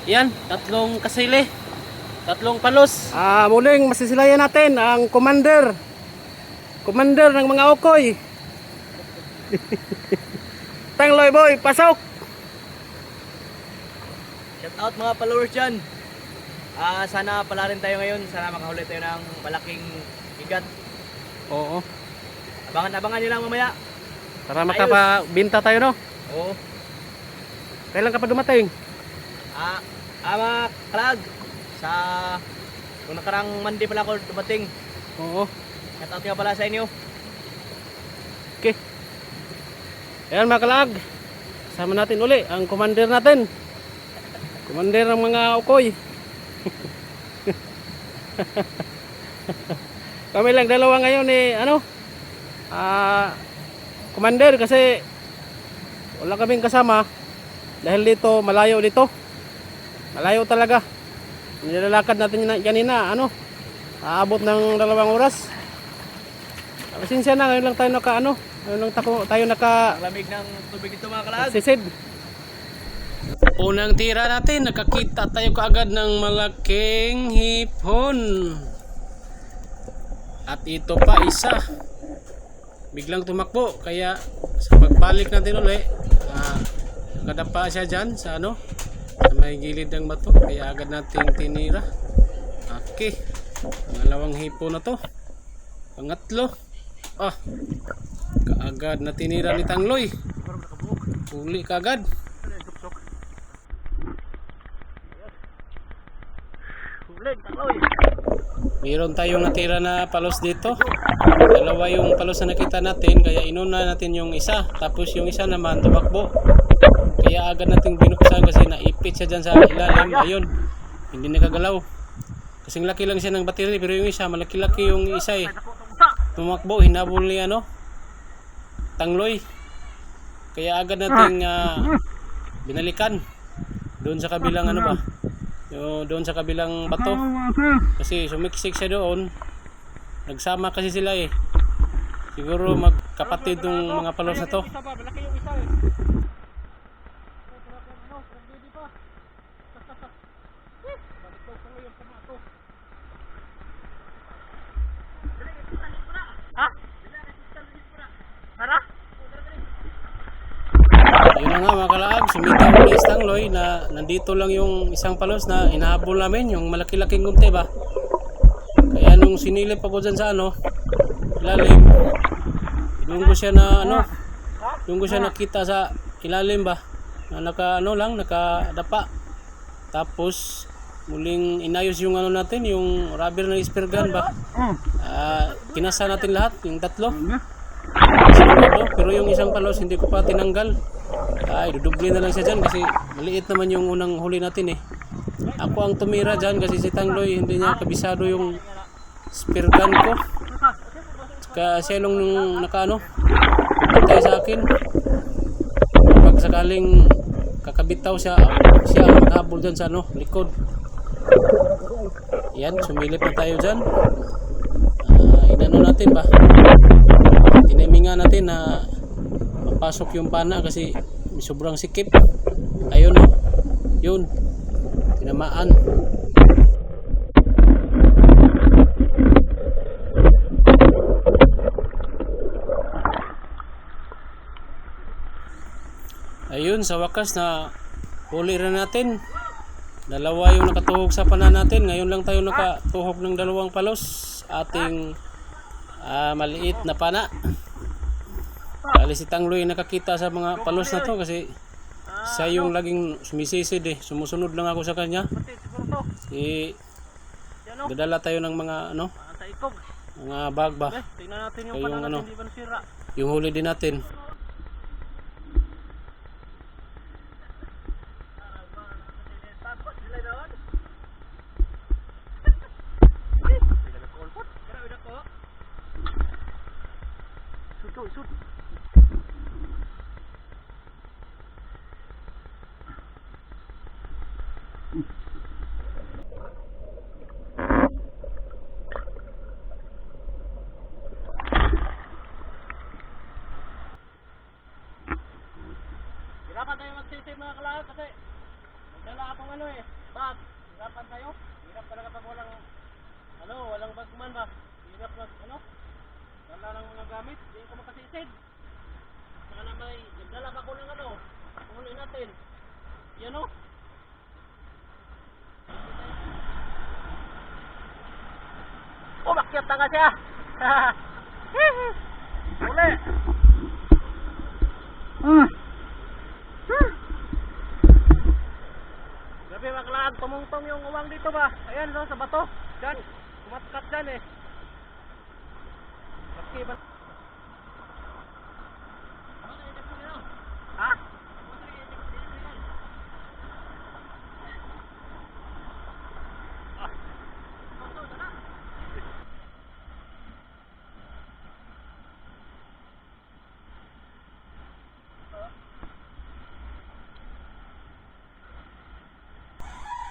Yan, tatlong kasili. Tatlong palos. Muling masisilayan natin ang commander. Commander ng mga okoy. Tangloy boy, pasok. Shout out mga followers dyan. Sana pala rin tayo ngayon. Sana makahuli tayo ng malaking bigat. Oo. Abangan nyo lang mamaya. Para makapabinta tayo, no? Oo. Kailan ka pa dumating? Mga kalag. Kung nakarang Monday pala ako dumating. Oo. Shout out nga pala sa inyo. Okay. Ayan mga kalag. Kasama natin uli ang commander natin. Commander ng mga okoy. Kami lang dalawa ngayon commander kasi wala kaming kasama dahil dito malayo talaga. Nilalakad natin kanina aabot ng 2 oras. Pasensya na, ngayon lang tayo Lamig ng tubig ito mga kalag. sisid. Unang tira natin, nakakita tayo kaagad ng malaking hipon. At ito pa isa. Biglang tumakbo, kaya sa pagbalik natin uli, nakadapa siya dyan sa sa may gilid ng bato, kaya agad nating tinira. Okay, pangalawang hipon na to. Pangatlo, kaagad na tinira ni Tangloy. Huli kaagad. Mayroon tayong natira na palos dito. Dalawa yung palos na nakita natin, kaya inuna natin yung isa, tapos yung isa naman tumakbo. Kaya agad nating binuksan kasi naipit siya dyan sa ilalim. Ayun, hindi nakagalaw. Kasing laki lang siya ng battery, pero yung isa, malaki-laki yung isa tumakbo, hinabol ni Tangloy. Kaya agad nating binalikan doon sa kabilang doon sa kabilang bato, kasi sumiksik siya doon. Nagsama kasi sila siguro magkapatid ng mga palos na to. Yun na nga mga kalaag, sumitaw ni Tangloy na nandito lang yung isang palos na inahabol namin, yung malaki-laking gunte ba. Kaya nung sinilip ako dyan sa ilalim, doon ko siya nakita sa ilalim ba, na nakadapa. Tapos muling inayos yung natin, yung rubber na spear gun ba. Kinasa natin lahat, yung tatlo. Pero yung isang palos hindi ko pa tinanggal. Duduble na lang siya dyan kasi maliit naman yung unang huli natin Ako ang tumira dyan kasi si Tangloy hindi niya kabisado yung spear gun ko. Saka siya nung pantay sa akin. Pag sakaling kakabitaw siya ang maghabol dyan sa likod. Yan, sumilip na tayo dyan. Natin ba? Tinimingan natin na mapasok yung pana kasi sobrang sikip. Ayun yun, tinamaan. Ayun, sa wakas na huli rin natin. Dalawa yung nakatuhog sa pana natin. Ngayon lang tayo nakatuhog ng 2 palos. Ating maliit na pana. Kali si Tangloy nakakita sa mga palos na to kasi siya yung laging sumisisid sumusunod lang ako sa kanya. Dadala tayo ng mga mga bag ba. Tingnan natin yung pana natin, hindi ba nasira? Yung huli din natin. Dapat tayo magsisave mga kalahat kasi magdala akong ano eh, bag. Hirapan tayo. Hirap talaga pag walang, walang bagman ba. Hirap mag, dala ng mga gamit. Hindi ko makasisid. Sana may, nagdala pa ko ng huli natin. Yan o. Makyat na nga siya. Uli. Grabe maglaag, tumungtong yung uwang dito ba? Ayan sa bato. Diyan, kumatkat dyan eh. Laki ba? Ha?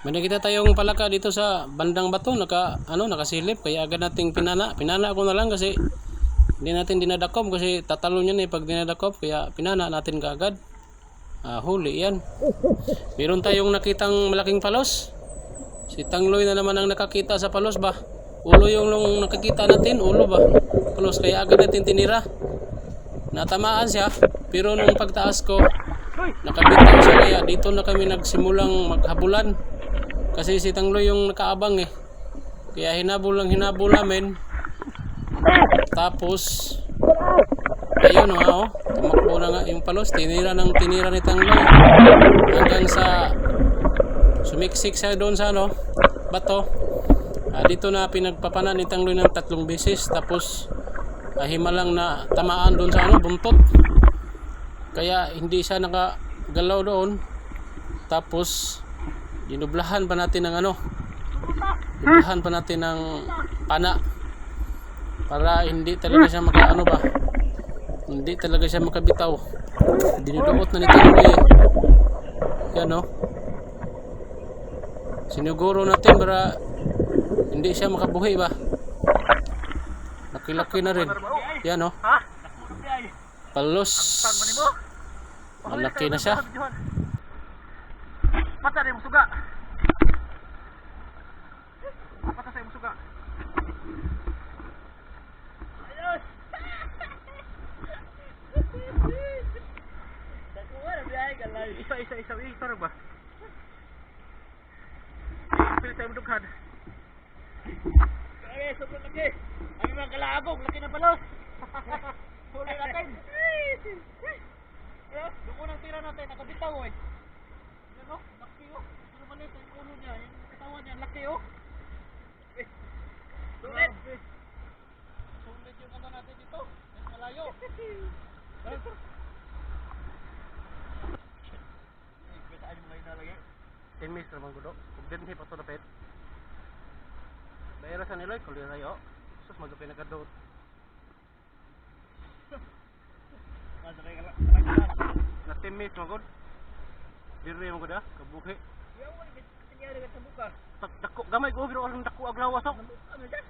May nakita tayong palaka dito sa bandang bato, nakasilip, kaya agad nating pinana ko na lang kasi hindi natin dinadakop kasi tatalo niyan pag dinadakop, kaya pinana natin kaagad. Huli yan. Meron tayong nakitang malaking palos. Si Tangloy na naman ang nakakita sa palos ba. Ulo yung nakakita natin, ulo ba, palos, kaya agad natin tinira. Natamaan siya, pero nung pagtaas ko nakabitaw siya, kaya dito na kami nagsimulang maghabulan. Kasi si Tangloy yung nakaabang eh. Kaya hinabol namin. Tapos ayun tumakbo na nga yung palos. Tinira ni Tangloy. Hanggang sa sumiksik siya doon sa bato. Dito na pinagpapanan ni Tangloy ng 3 beses. Tapos himalang na tamaan doon sa buntot. Kaya hindi siya nakagalaw doon. Tapos dinublahan pa natin ng dublahan pa natin ng pana para hindi talaga siya hindi talaga siya makabitaw. Dinuduot na ni Tangloy yan sinuguro natin para hindi siya makabuhi ba. Laki-laki na rin yan palos, malaki na siya. Mata na yung suga. Mata sa yung suga. Ayos! Dakuha na biyahe galay. Isa. Tarog ba? Pilit tayo madughan. Okay, sobrang laki. Ang mga kalaabog, laki na palos. Huli natin. Yung unang tira natin, nakabitaw eh. Laki Pero maliit yung ulo niya, yung katawan niya, laki Sulit! Sulit yung natin dito. Yung malayo. Saan mo ngayon nalagay? 10 minutes naman ko do. Kung din pa ito napit. Bayara sa niloy, kulit tayo. Sus, magapin na ka doon. Na 10 minutes naman ko. Diri mo ko da, kabuhi. Yawan, tingnan dekat terbuka. Dako, gamay ko, pero orang dako aglawas ako. Ano siya?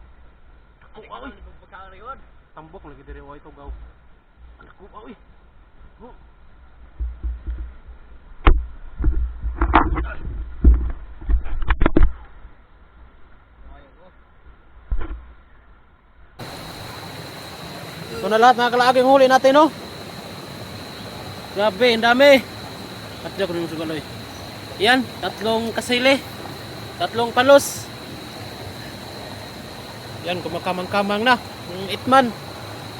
Dako, aoy. Pagkakariwan. Tambok lagi diri, oy, ito gaw. Dako, aoy. Ito na lahat mga kalaag yung huli natin Grabe, ang dami. At ko rin sugaloy. Yan, 3 kasili. 3 palos. Yan, kumakamang-kamang na. Yung itman.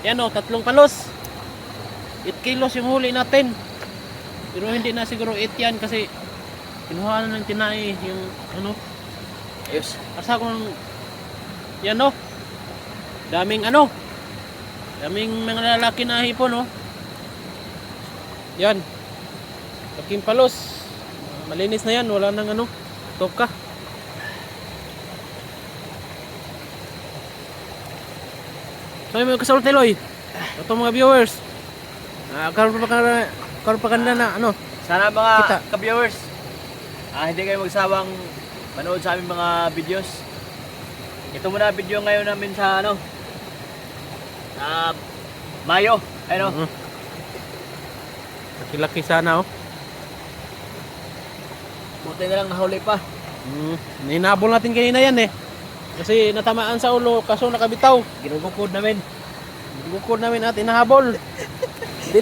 Yan 3 palos. 8 kilos yung huli natin. Pero hindi na siguro 8 yan kasi kinuha na ng tinai yung ayos. Asa ko ng yan daming daming mga lalaki na hipon Yan. Laking palos. Malinis na yan. Wala nang toka. So yung mga kasulot Eloy. Ito mga viewers. Karoon pa kanila na Sana mga Kita. ka-viewers, hindi kayo magsawang manood sa aming mga videos. Ito muna video ngayon namin sa Mayo. Laki-laki sana Buti na lang nahuli pa. Hinabol natin kanina yan eh. Kasi natamaan sa ulo, kaso nakabitaw. Ginugukod namin. Bukod namin at inahabol. Di